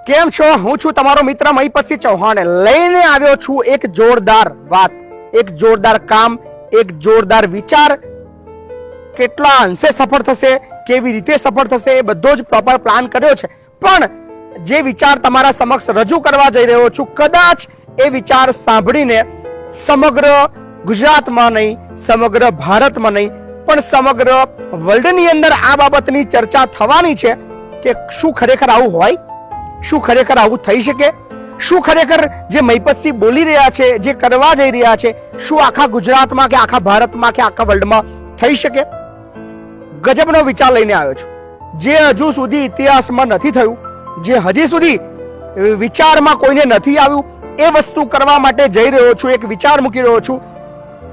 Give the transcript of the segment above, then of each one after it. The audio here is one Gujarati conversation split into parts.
કેમ છો? હું છું તમારો મિત્ર મહીપતસિંહ ચૌહાણ, લઈને આવ્યો છું એક જોરદાર વાત, એક જોરદાર કામ, એક જોરદાર વિચાર. કેટલા અંશે સફળ થશે, કેવી રીતે સફળ થશે, એ બધો જ પ્રોપર પ્લાન કર્યો છે. પણ જે વિચાર તમારા સમક્ષ રજૂ કરવા જઈ રહ્યો છું, કદાચ એ વિચાર સાંભળીને સમગ્ર ગુજરાતમાં નહીં, સમગ્ર ભારતમાં નહીં, પણ સમગ્ર વર્લ્ડની અંદર આ બાબતની ચર્ચા થવાની છે કે શું ખરેખર આવું હોય, શું ખરેખર આવું થઈ શકે, શું ખરેખર જે મહીપતસિંહ બોલી રહ્યા છે, જે કરવા જઈ રહ્યા છે, શું આખા ગુજરાતમાં કે આખા ભારતમાં કે આખા વર્લ્ડમાં થઈ શકે. ગજબનો વિચાર લઈને આવ્યો છું, જે હજુ સુધી ઇતિહાસમાં નથી થયું, જે હજી સુધી વિચારમાં કોઈને નથી આવ્યું. એ વસ્તુ કરવા માટે જઈ રહ્યો છું, એક વિચાર મૂકી રહ્યો છું.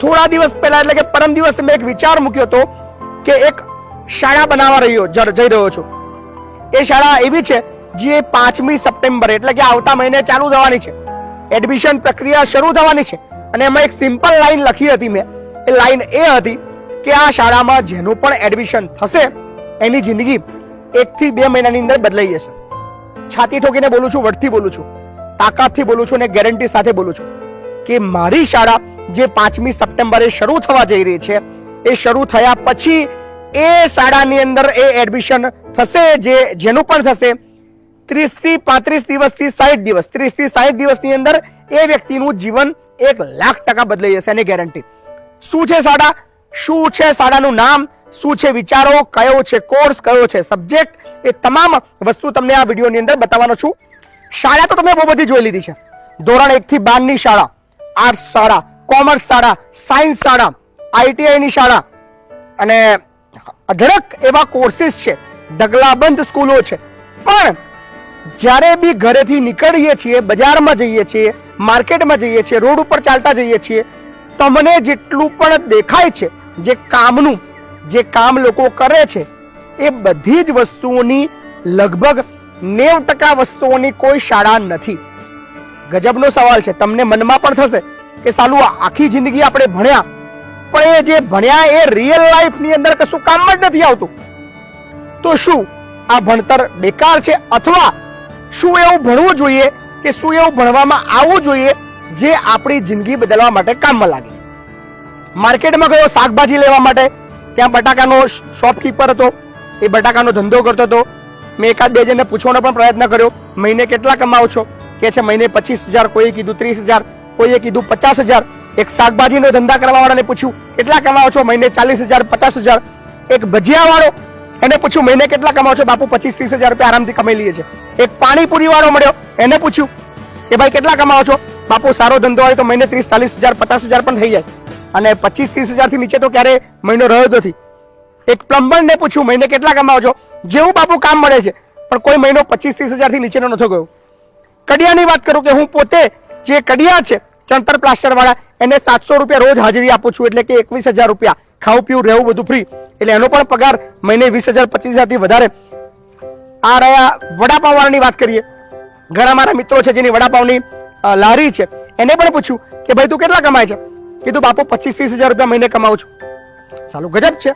થોડા દિવસ પહેલા એટલે કે પરમ દિવસે મેં એક વિચાર મૂક્યો હતો કે એક શાળા બનાવવા જઈ રહ્યો છું. એ શાળા એવી છે જે 5મી સપ્ટેમ્બર એટલે કે આવતા મહિને ચાલુ થવાની છે. એડમિશન પ્રક્રિયા શરૂ થવાની છે અને એમાં એક સિમ્પલ લાઈન લખી હતી મેં. એ લાઈન એ હતી કે આ શાળામાં જેનું પણ એડમિશન થશે એની જિંદગી 1 થી 2 મહિનાની અંદર બદલાઈ જશે. છાતી ઠોકીને બોલું છું, વટથી બોલું છું, તાકાતથી બોલું છું અને ગેરંટી સાથે બોલું છું કે મારી શાળા જે 5મી સપ્ટેમ્બરે શરૂ થવા જઈ રહી છે, એ શરૂ થયા પછી એ શાળાની અંદર એ એડમિશન થશે, જેનું પણ થશે 30 થી 35 દિવસથી 60 દિવસ, 30 થી 60 દિવસની અંદર એ વ્યક્તિનું જીવન 1,00,000% બદલાઈ જશે, એની ગેરંટી. શું છે શાળા, શું છે શાળાનું નામ, શું છે વિચારો, કયો છે કોર્સ, કયો છે સબ્જેક્ટ, એ તમામ વસ્તુ તમને આ વિડીયોની અંદર બતાવવાનો છું. શાળા તો તમે બહુ બધી જોઈ લીધી છે. ધોરણ 1 થી 12 ની શાળા, આર્ટ્સ શાળા, કોમર્સ શાળા, સાયન્સ શાળા, ITI ની શાળા અને અઢળક એવા કોર્સીસ છે, ઢગલાબંધ સ્કૂલો છે. પણ જ્યારે બી ઘરેથી નીકળીએ છીએ, બજારમાં જઈએ છીએ, માર્કેટમાં જઈએ છીએ, રોડ ઉપર ચાલતા જઈએ છીએ, તમને જેટલું પણ દેખાય છે, જે કામનું, જે કામ લોકો કરે છે, એ બધી જ વસ્તુઓની લગભગ 90% વસ્તુઓની કોઈ શાળા નથી. ગજબનો સવાલ છે. તમને મનમાં પણ થશે કે સાલું આખી જિંદગી આપણે ભણ્યા, પણ એ જે ભણ્યા એ રિયલ લાઈફની અંદર કશું કામમાં જ નથી આવતું. તો શું આ ભણતર બેકાર છે, અથવા શું એવું ભણવું જોઈએ કે શું એવું ભણવામાં આવવું જોઈએ જે આપણી જિંદગી બદલવા માટે કામમાં લાગે. માર્કેટમાં ગયો શાકભાજી લેવા માટે, ત્યાં બટાકાનો શોપકીપર હતો, એ બટાકાનો ધંધો કરતો હતો. મેં એકાદ બે જણને પૂછવાનો પણ પ્રયત્ન કર્યો, મહિને કેટલા કમાવો છો? કે છે મહિને 25,000, કોઈએ કીધું 30,000, કોઈએ કીધું 50,000. એક શાકભાજીનો ધંધા કરવા વાળાને પૂછ્યું કેટલા કમાવો છો? મહિને 40,000, 50,000. એક ભજીયા વાળો, એને પૂછ્યું મહિને કેટલા કમાવો છો? બાપુ 25-30,000 રૂપિયા આરામથી કમાઈ લઈએ છે. એક પાણીપુરી વાળો મળ્યો, એને પૂછ્યું કે ભાઈ કેટલા કમાવો છો? બાપુ સારો ધંધો હોય તો મહિને 30-40,000, 50,000 પણ થઈ જાય, અને 25-30,000 થી નીચે તો ક્યારે મહિનો રહ્યો નથી. એક પ્લમ્બરને પૂછ્યું મહિને કેટલા કમાવો છો? જેવું બાપુ કામ મળે છે, પણ કોઈ મહિનો 25-30,000 થી નીચેનો નતો ગયો. કડિયાની વાત કરું કે હું પોતે જે કડિયા છે, ચણતર પ્લાસ્ટર વાળા, એને 700 રૂપિયા રોજ હાજરી આપું છું, એટલે કે 21,000 રૂપિયા. ખાવું પીવું રહેવું બધું ફ્રી, એટલે એનો પણ પગાર મહિને 20,000 25,000 થી વધારે. આ રહ્યા વડાપાવ વાળાની વાત કરીએ. ઘણા મારા મિત્રો છે જેની વડાપાવની લારી છે, એને પણ પૂછ્યું કે ભાઈ તું કેટલા કમાય છે? કીધું બાપુ 25-30,000 રૂપિયા મહિને કમાવું છું. ચાલો ગજબ છે.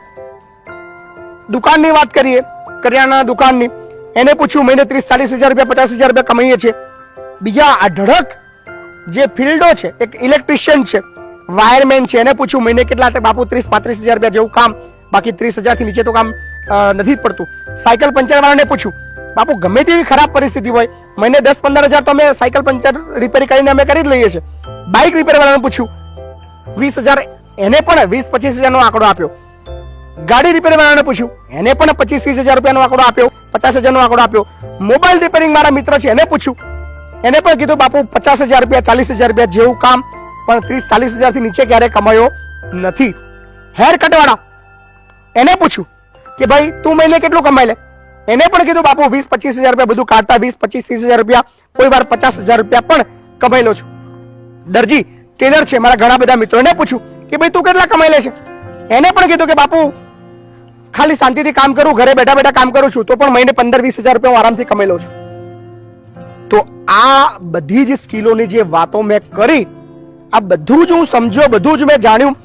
દુકાનની વાત કરીએ, કરિયાણા દુકાનની, એને પૂછ્યું મહિને 30-40,000 રૂપિયા, 50,000 રૂપિયા કમાઈએ છે. બીજા અઢળક જે ફિલ્ડો છે, એક ઇલેક્ટ્રિશિયન છે, વાયરમેન છે, એને પૂછ્યું મહિને કેટલા? બાપુ 30-35,000 રૂપિયા જેવું કામ, બાકી 30,000 થી નીચે તો કામ નથી પડતું. સાયકલ પંચર વાળાને પૂછ્યું, બાપુ ગમે તેવી ખરાબ પરિસ્થિતિ હોય, મહિને 10-15,000 તો અમે સાયકલ પંચર રિપેર કરીને અમે કરી જ લઈએ છીએ. બાઇક રિપેર વાળાને પૂછ્યું 20,000, એને પણ 20-25,000 નો આંકડો આપ્યો. ગાડી રિપેર વાળાને પૂછ્યું, એને પણ 25-30,000 રૂપિયાનો આંકડો આપ્યો, 50,000 નો આંકડો આપ્યો. મોબાઈલ રિપેરિંગ મારા મિત્ર છે, એને પૂછ્યું, એને પણ કીધું બાપુ 50,000 રૂપિયા, 40,000 રૂપિયા જેવું કામ, પણ 30-40,000 થી નીચે ક્યારે કમાયો નથી. હેર કટ વાળા, એને પૂછ્યું કે ભાઈ તું મહિને કેટલું કમાઈ લે? એને પણ કીધું બાપુ 20-25,000 રૂપિયા, બધું કાઢતા 20-25-30,000 રૂપિયા, કોઈ વાર 50,000 રૂપિયા પણ કમાઈ લો છું. દરજી, ટેલર છે મારા ઘણા બધા મિત્રો, એને પૂછ્યું કે ભાઈ તું કેટલા કમાઈ લે છે? એને પણ કીધું કે બાપુ ખાલી શાંતિથી કામ કરું, ઘરે બેઠા બેઠા કામ કરું છું, તો પણ મહિને 15-20,000 રૂપિયા આરામથી કમાઈ લઉં છું. તો આ બધી જ સ્કિલોની જે વાતો મેં કરી, આ બધું જ હું સમજ્યો, બધું જ મેં જાણ્યું,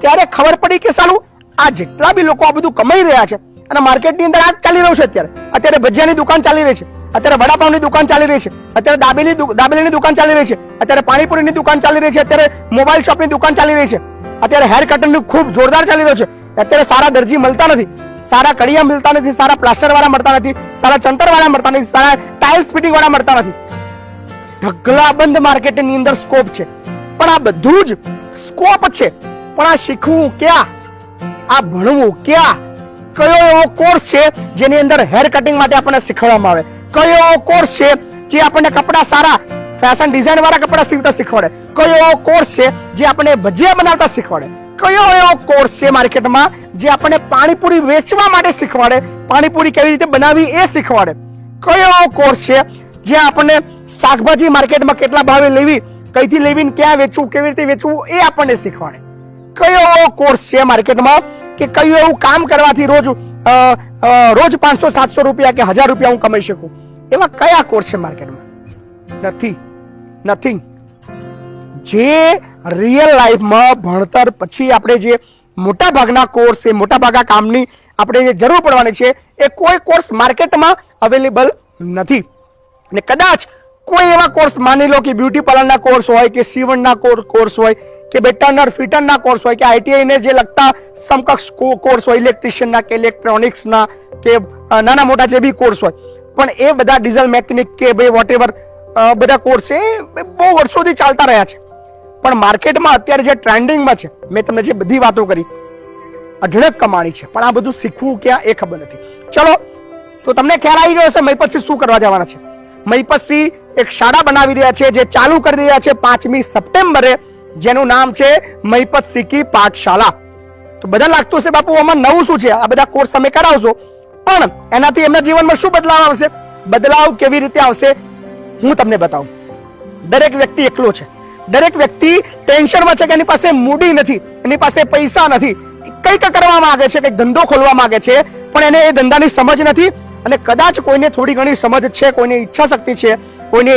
ત્યારે ખબર પડી કે સાલું આ જેટલા બી લોકો આ બધું કમાઈ રહ્યા છે, અને માર્કેટની અંદર આ ચાલી રહ્યું છે. અત્યારે ભજીયાની દુકાન ચાલી રહી છે, અત્યારે વડાપાવની દુકાન ચાલી રહી છે, અત્યારે દાબેલીની દુકાન ચાલી રહી છે, અત્યારે પાણીપુરીની દુકાન ચાલી રહી છે, અત્યારે મોબાઈલ શોપની દુકાન ચાલી રહી છે, અત્યારે હેર કટરનું ખૂબ જોરદાર ચાલી રહ્યો છે. અત્યારે સારા દરજી મળતા નથી, સારા કડિયા મળતા નથી, સારા પ્લાસ્ટર વાળા મળતા નથી, સારા ચંટર વાળા મળતા નથી, સારા ટાઇલ્સ ફિટિંગ વાળા મળતા નથી. ઢગલાબંધ માર્કેટની અંદર સ્કોપ છે, પણ આ બધું જ સ્કોપ છે, પણ આ શીખવું ક્યાં, આ ભણવું ક્યાં? કયો એવો કોર્સ છે જેની અંદર હેર કટિંગ માટે આપણને શીખવાડવામાં આવે? કયો એવો કોર્સ છે જે આપણને કપડા સારા ફેશન ડિઝાઇન વાળા કપડા સીવતા શીખવાડે? કયો એવો કોર્સ છે જે આપણને ભજીયા બનાવતા શીખવાડે? કયો એવો કોર્સ છે માર્કેટમાં જે આપણને પાણીપુરી વેચવા માટે શીખવાડે, પાણીપુરી કેવી રીતે બનાવવી એ શીખવાડે? કયો એવો કોર્સ છે જે આપણને શાકભાજી માર્કેટમાં કેટલા ભાવે લેવી, કઈથી લેવી, ક્યાં વેચવું, કેવી રીતે વેચવું એ આપણને શીખવાડે? કયો એવો કોર્સ છે માર્કેટમાં કે કયું એવું કામ કરવાથી રોજ 500-700 રૂપિયા કે 1000 રૂપિયા હું કમાઈ શકું? એવા કયા કોર્સ છે માર્કેટમાં? નથિંગ. જે રિયલ લાઈફમાં ભણતર પછી આપણે જે મોટા ભાગના કોર્સ છે, મોટા ભાગના કામની આપણે જે જરૂર પડવાની છે એ કોઈ કોર્સ માર્કેટમાં અવેલેબલ નથી. અને કદાચ કોઈ એવા કોર્સ, માની લો કે બ્યુટી પાર્લરના કોર્સ હોય કે સીવણના કોર્સ હોય કે ટર્નર ફિટરના કોર્સ હોય કે આઈટીઆઈ ને જે લગતા સમકક્ષ કોર્સ હોય, ઇલેક્ટ્રિશિયનના કે ઇલેક્ટ્રોનિક્સના કે નાના મોટા જે બી કોર્સ હોય, પણ એ બધા ડીઝલ મેકેનિક કે ભાઈ વોટેવર બધા કોર્સ એ બહુ વર્ષોથી ચાલતા રહ્યા છે. પણ માર્કેટમાં અત્યારે જે ટ્રેન્ડિંગમાં છે, મેં તમને જે બધી વાતો કરી, અઢળક કમાણી છે, પણ આ બધું શીખવું ક્યાં એ ખબર નથી. ચલો, તો તમને ખ્યાલ આવી ગયો હશે મહીપતસિંહ શું કરવા જવાના છે. મહીપતસિંહ એક શાળા બનાવી રહ્યા છે, જે ચાલુ કરી રહ્યા છે 5મી સપ્ટેમ્બરે, જેનું નામ છે મહીપતસિંહ કી પાઠશાલા. તો બધા લાગતું હશે બાપુ આમાં નવું શું છે, આ બધા કોર્સ તમે કરાવશો, પણ એનાથી એમના જીવનમાં શું બદલાવ આવશે? બદલાવ કેવી રીતે આવશે હું તમને બતાવું. દરેક વ્યક્તિ એકલો છે, દરેક વ્યક્તિ ટેન્શનમાં છે કે એની પાસે મૂડી નથી, એની પાસે પૈસા નથી, કંઈક કરવા માંગે છે, કંઈક ધંધો ખોલવા માંગે છે, પણ એને એ ધંધાની સમજ નથી. અને કદાચ કોઈને થોડી ઘણી સમજ છે, કોઈને ઈચ્છા શક્તિ છે, કોઈને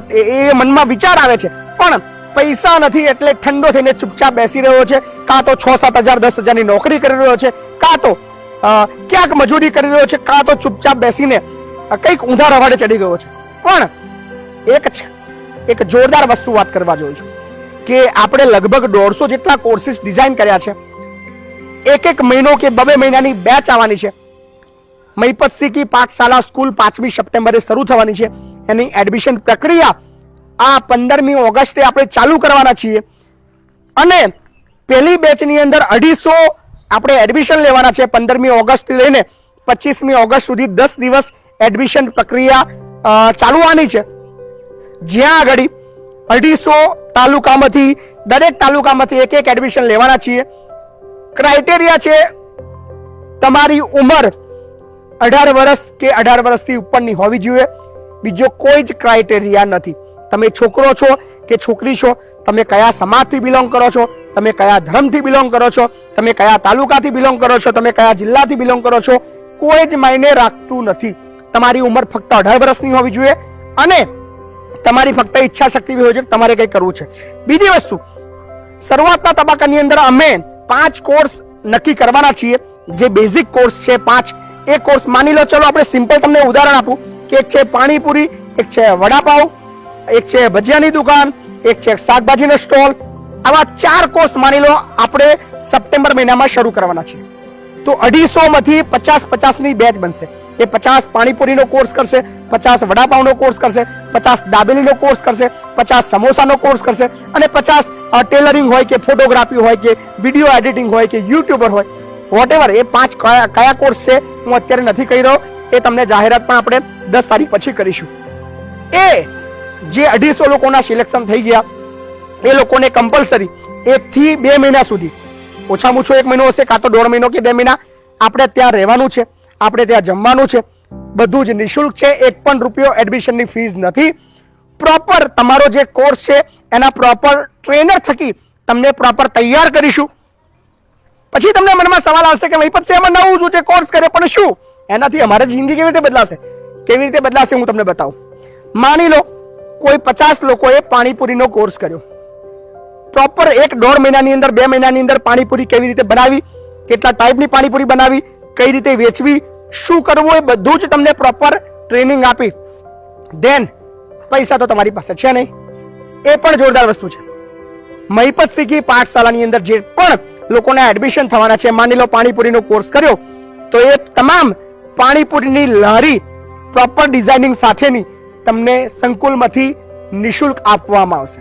એ મનમાં વિચાર આવે છે, પણ પૈસા નથી, એટલે ઠંડો થઈને ચૂપચાપ બેસી રહ્યો છે. કાં તો 6-7 હજાર 10 હજારની નોકરી કરી રહ્યો છે, કાં તો ક્યાંક મજૂરી કરી રહ્યો છે, કાં તો ચૂપચાપ બેસીને કંઈક ઊંધા રવાડે ચડી ગયો છે. પણ એક જોરદાર વસ્તુ વાત કરવા જોઉં છું કે આપણે લગભગ 150 જેટલા કોર્સીસ ડિઝાઇન કર્યા છે. એક મહિનો કે 2 મહિનાની બેચ આવવાની છે. મહીપતસિંહ કી પાઠશાલા સ્કૂલ 5મી સપ્ટેમ્બરે શરૂ થવાની છે. એની એડમિશન પ્રક્રિયા આ 15મી ઓગસ્ટે આપણે ચાલુ કરવાના છીએ. અને પહેલી બેચની અંદર 250 આપણે એડમિશન લેવાના છે. 15મી ઓગસ્ટ લઈને 25મી ઓગસ્ટ સુધી 10 દિવસ એડમિશન પ્રક્રિયા ચાલવાની છે. જ્યાં આગળ 250 તાલુકામાંથી, દરેક તાલુકામાંથી એક એડમિશન લેવાના છીએ. ક્રાઇટેરિયા છે તમારી ઉંમર 18 વર્ષ કે 18 વર્ષથી ઉપરની હોવી જોઈએ. બીજો કોઈ જ ક્રાઇટેરિયા નથી. તમે છોકરો છો કે છોકરી છો, તમે કયા સમાજથી બિલોંગ કરો છો, તમે કયા ધર્મથી બિલોંગ કરો છો, તમે કયા તાલુકાથી બિલોંગ કરો છો, તમે કયા જિલ્લાથી બિલોંગ કરો છો, કોઈ જ માયને રાખતું નથી. તમારી ઉંમર ફક્ત 18 વર્ષની હોવી જોઈએ અને તમારી ફક્ત ઈચ્છા શક્તિ હોય છે કે તમારે કંઈ કરવું છે. બીજી વસ્તુ, શરૂઆતના તબક્કાની અંદર અમે 5 કોર્સ નક્કી કરવાના છીએ, જે બેઝિક કોર્સ છે 5. એ કોર્સ માની લો, ચલો આપણે સિમ્પલ તમને ઉદાહરણ આપું કે એક છે પાણીપુરી, એક છે વડાપાવ, એક છે ભજીયાની દુકાન, એક છે શાકભાજીનો સ્ટોલ. આવા 4 કોર્સ માની લો આપણે સપ્ટેમ્બર મહિનામાં શરૂ કરવાના છે. તો 250 માંથી 50-50ની બેચ બનશે. એ 50 પાણીપુરીનો કોર્સ કરશે, 50 વડાપાવનો કોર્સ કરશે, 50 દાબેલીનો કોર્સ કરશે, 50 સમોસાનો કોર્સ કરશે અને 50 ટેલરિંગ હોય કે ફોટોગ્રાફી હોય કે વિડીયો એડિટિંગ હોય કે યુટ્યુબર હોય, વોટેવર. એ 5 કયા કોર્સ છે હું અત્યારે નથી કહી રહ્યો, એ તમને જાહેરાત પણ આપણે 10 તારીખ પછી કરીશું. એ જે 250 લોકોના સિલેક્શન થઈ ગયા, એ લોકોને કમ્પલસરી 1 થી 2 મહિના સુધી, ઓછામાં ઓછો 1 મહિનો હશે કાં તો 1.5 મહિનો કે 2 મહિના આપણે ત્યાં રહેવાનું છે, આપણે ત્યાં જમવાનું છે, બધું જ નિઃશુલ્ક છે. 1 પણ રૂપિયો એડમિશનની ફીસ નથી. પ્રોપર તમારો જે કોર્સ છે એના પ્રોપર ટ્રેનર થકી તમને પ્રોપર તૈયાર કરીશું. પછી તમને મનમાં સવાલ આવશે કે મહીપતસિંહ એમાં નવું શું છે, કોર્સ કરે પણ શું, એનાથી અમારી જિંદગી કેવી રીતે બદલાશે? કેવી રીતે બદલાશે હું તમને બતાવું. માની લો કોઈ 50 લોકોએ પાણીપુરીનો કોર્સ કર્યો. પ્રોપર 1-1.5 મહિનાની અંદર, 2 મહિનાની અંદર પાણીપુરી કેવી રીતે બનાવી, કેટલા ટાઈપની પાણીપુરી બનાવી, કઈ રીતે વેચવી, શું કરવું, એ બધું જ તમને પ્રોપર ટ્રેનિંગ આપી દેન પૈસા તો તમારી પાસે છે નહીં, એ પણ જોરદાર વસ્તુ છે. મહીપત શીખી પાઠશાળાની અંદર જે પણ લોકોને એડમિશન થવાના છે, માની લો પાણીપુરીનો કોર્સ કર્યો તો એ તમામ પાણીપુરીની લારી પ્રોપર ડિઝાઇનિંગ સાથેની તમને સંકુલમાંથી નિઃશુલ્ક આપવામાં આવશે.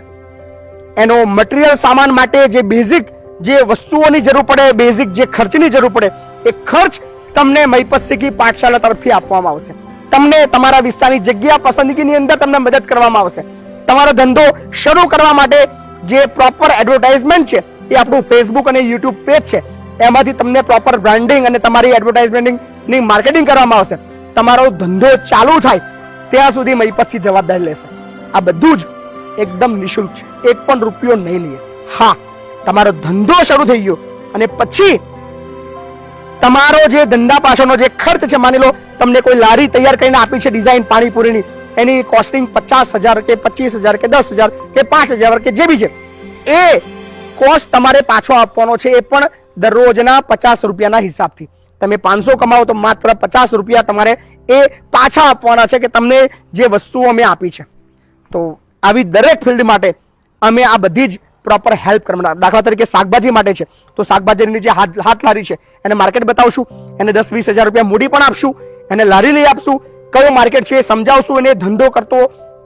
એનો મટીરિયલ સામાન માટે જે બેઝિક જે વસ્તુઓની જરૂર પડે, બેઝિક જે ખર્ચની જરૂર પડે, એ ખર્ચ તમને મહીપત શીખી પાઠશાળા તરફથી આપવામાં આવશે. તમને તમારા વિસ્તારની જગ્યા પસંદગીની અંદર તમને મદદ કરવામાં આવશે. તમારો ધંધો શરૂ કરવા માટે જે પ્રોપર એડવર્ટાઇઝમેન્ટ છે એ આપણું ફેસબુક અને યુટ્યુબ પેજ છે, એમાંથી તમને પ્રોપર બ્રાન્ડિંગ અને તમારી એડવર્ટાઇઝમેન્ટની માર્કેટિંગ કરવામાં આવશે. તમારો ધંધો ચાલુ થાય ત્યાં સુધી મહીપતથી જવાબદારી લેશે. આ બધું જ એકદમ નિઃશુલ્ક છે, એક પણ રૂપિયો નહીં લે. હા, તમારો ધંધો શરૂ થઈ ગયો અને પછી તમારો જે ધંધા પાછળનો જે ખર્ચ છે, માની લો તમને કોઈ લારી તૈયાર કરીને આપી છે ડિઝાઇન પાણીપુરીની, એની કોસ્ટિંગ 50,000 કે 25,000 કે 10,000 કે 5,000 કે જે બી છે, એ કોસ્ટ તમારે પાછો આપવાનો છે. એ પણ દરરોજના 50 રૂપિયાના હિસાબથી. તમે 500 કમાવો તો માત્ર 50 રૂપિયા તમારે એ પાછા આપવાના છે કે તમને જે વસ્તુઓ અમે આપી છે. તો આવી દરેક ફિલ્ડ માટે અમે આ બધી જ પ્રોપર હેલ્પ કરવાના. દાખલા તરીકે શાકભાજી માટે છે તો શાકભાજીની જે હાથ લારી છે એને માર્કેટ બતાવશું, એને 10-20 હજાર રૂપિયા મૂડી પણ આપશું, એને લારી લઈ આપશું, કયો માર્કેટ છે એ સમજાવશું, એને ધંધો કરતો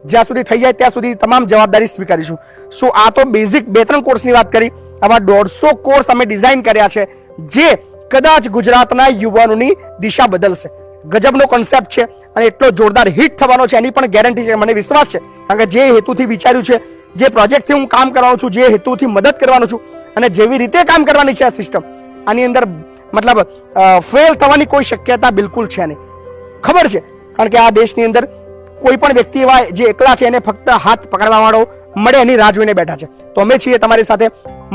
જ્યાં સુધી થઈ જાય ત્યાં સુધી તમામ જવાબદારી સ્વીકારીશું. સો આ તો બેઝિક 2-3 કોર્સની વાત કરી. આવા 150 કોર્સ અમે ડિઝાઇન કર્યા છે જે કદાચ ગુજરાતના યુવાનોની દિશા બદલશે. ગજબનો કોન્સેપ્ટ છે અને એટલો જોરદાર હિટ થવાનો છે એની પણ ગેરંટી છે, મને વિશ્વાસ છે. કારણ કે જે હેતુથી વિચાર્યું છે, જે પ્રોજેક્ટથી હું કામ કરવાનો છું, જે હેતુથી મદદ કરવાનો છું અને જેવી રીતે કામ કરવાની છે આ સિસ્ટમ, આની અંદર મતલબ ફેલ થવાની કોઈ શક્યતા બિલકુલ છે નહીં. ખબર છે, કારણ કે આ દેશની અંદર કોઈ પણ વ્યક્તિ એવા જે એકલા છે એને ફક્ત હાથ પકડવા વાળો મળે એની રાહ જોઈને બેઠા છે. તો અમે છીએ તમારી સાથે.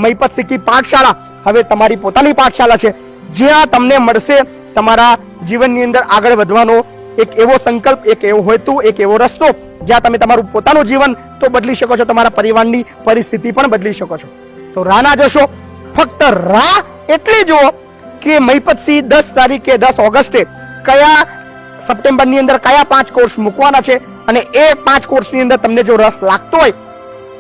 મહીપત શીખી પાઠશાળા હવે તમારી પોતાની પાઠશાળા છે, જ્યાં તમને મળશે તમારા જીવનની અંદર આગળ વધવાનો એક એવો સંકલ્પ, એક એવો હેતુ, એક એવો રસ્તો, જ્યાં તમે તમારું પોતાનું જીવન તો બદલી શકો છો, તમારા પરિવારની પરિસ્થિતિ પણ બદલી શકો છો. તો રાહ ના જોશો, ફક્ત રાહ એટલી જુઓ કે મહીપત સિંહ 10 તારીખે 10 ઓગસ્ટે કયા સપ્ટેમ્બરની અંદર કયા 5 કોર્સ મૂકવાના છે અને એ 5 કોર્સની અંદર તમને જો રસ લાગતો હોય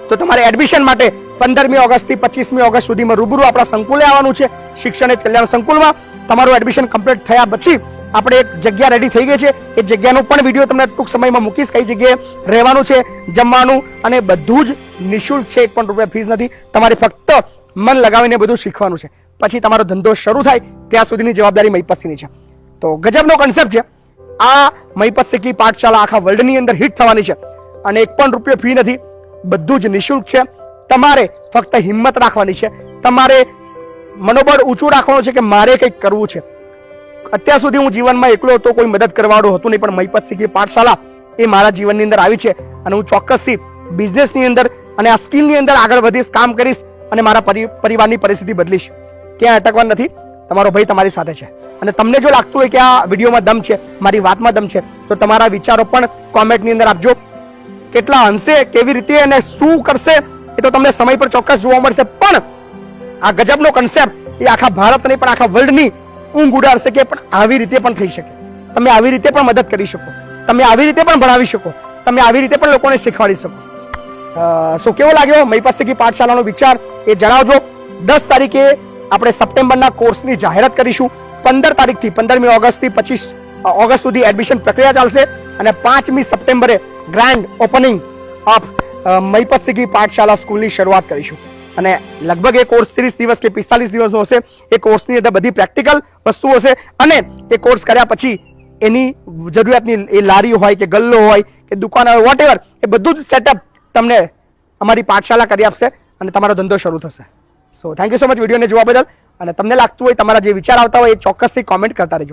તો તમારે એડમિશન માટે 15મી ઓગસ્ટથી 25મી ઓગસ્ટ સુધીમાં રૂબરૂ આપણા સંકુલે આવવાનું છે. શિક્ષણ એ કલ્યાણ સંકુલમાં તમારું એડમિશન કમ્પ્લીટ થયા પછી આપણે એક જગ્યા રેડી થઈ ગઈ છે. એ જગ્યાનો પણ વિડીયો તમને ટૂંક સમયમાં મૂકીશ, કઈ જગ્યાએ રહેવાનું છે, જમવાનું અને બધું જ નિઃશુલ્ક છે. 1 પણ રૂપિયા ફીસ નથી. તમારે ફક્ત મન લગાવીને બધું શીખવાનું છે. પછી તમારો ધંધો શરૂ થાય ત્યાં સુધીની જવાબદારી મહીપત સિંહની છે. તો ગજબનો કોન્સેપ્ટ છે. આ મહીપત શીખી પાઠશાળા આખા વર્લ્ડની અંદર હિટ થવાની છે અને 1 પણ રૂપિયો ફી નથી, બધું જ નિઃશુલ્ક છે. તમારે ફક્ત હિંમત રાખવાની છે, તમારે મનોબળ ઊંચું રાખવાનું છે કે મારે કંઈક કરવું છે. અત્યાર સુધી હું જીવનમાં એકલો હતો, કોઈ મદદ કરવાવાળું હતું નહીં, પણ મહીપત શીખી પાઠશાળા એ મારા જીવનની અંદર આવી છે અને હું ચોક્કસથી બિઝનેસની અંદર અને આ સ્કિલની અંદર આગળ વધીશ, કામ કરીશ અને મારા પરિવારની પરિસ્થિતિ બદલીશ. ક્યાં અટકવા નથી. તમારો ભાઈ તમારી સાથે છે. અને તમને જો લાગતું હોય કે આ વિડીયોમાં દમ છે, મારી વાતમાં દમ છે, તો તમારા વિચારો પણ કોમેન્ટની અંદર આપજો. કેટલા અંશે, કેવી રીતે અને શું કરશે એ તો તમને સમય પર ચોક્કસ જોવા મળશે. પણ આ ગજબનો કોન્સેપ્ટ એ આખા ભારત નહીં પણ આખા વર્લ્ડની ઊંઘ ઉડાડશે કે પણ આવી રીતે પણ થઈ શકે. તમે આવી રીતે પણ મદદ કરી શકો, તમે આવી રીતે પણ ભણાવી શકો, તમે આવી રીતે પણ લોકોને શીખવાડી શકો. સો કેવો લાગ્યો મહીપત શીખી પાઠશાળાનો વિચાર એ જણાવજો. 10 તારીખે આપણે સપ્ટેમ્બરના કોર્સની જાહેરાત કરીશું. 15 તારીખથી 15મી ઓગસ્ટથી 25 ઓગસ્ટ સુધી એડમિશન પ્રક્રિયા ચાલશે અને 5મી સપ્ટેમ્બરે ગ્રાન્ડ ઓપનિંગ ઓફ મહીપત શીખી પાઠશાળા સ્કૂલની શરૂઆત કરીશું. અને લગભગ એ કોર્સ 30 દિવસ કે 45 દિવસનો હશે. એ કોર્સની અંદર બધી પ્રેક્ટિકલ વસ્તુ હશે અને એ કોર્સ કર્યા પછી એની જરૂરિયાતની એ લારી હોય કે ગલ્લો હોય કે દુકાન હોય, વોટ એ બધું જ સેટઅપ તમને અમારી પાઠશાળા કરી આપશે અને તમારો ધંધો શરૂ થશે. So thank you so much વિડીયોને જોવા બદલ. અને તમને લાગતું હોય, તમારા જે વિચાર આવતા હોય એ ચોક્કસથી કોમેન્ટ કરતા રહેજો.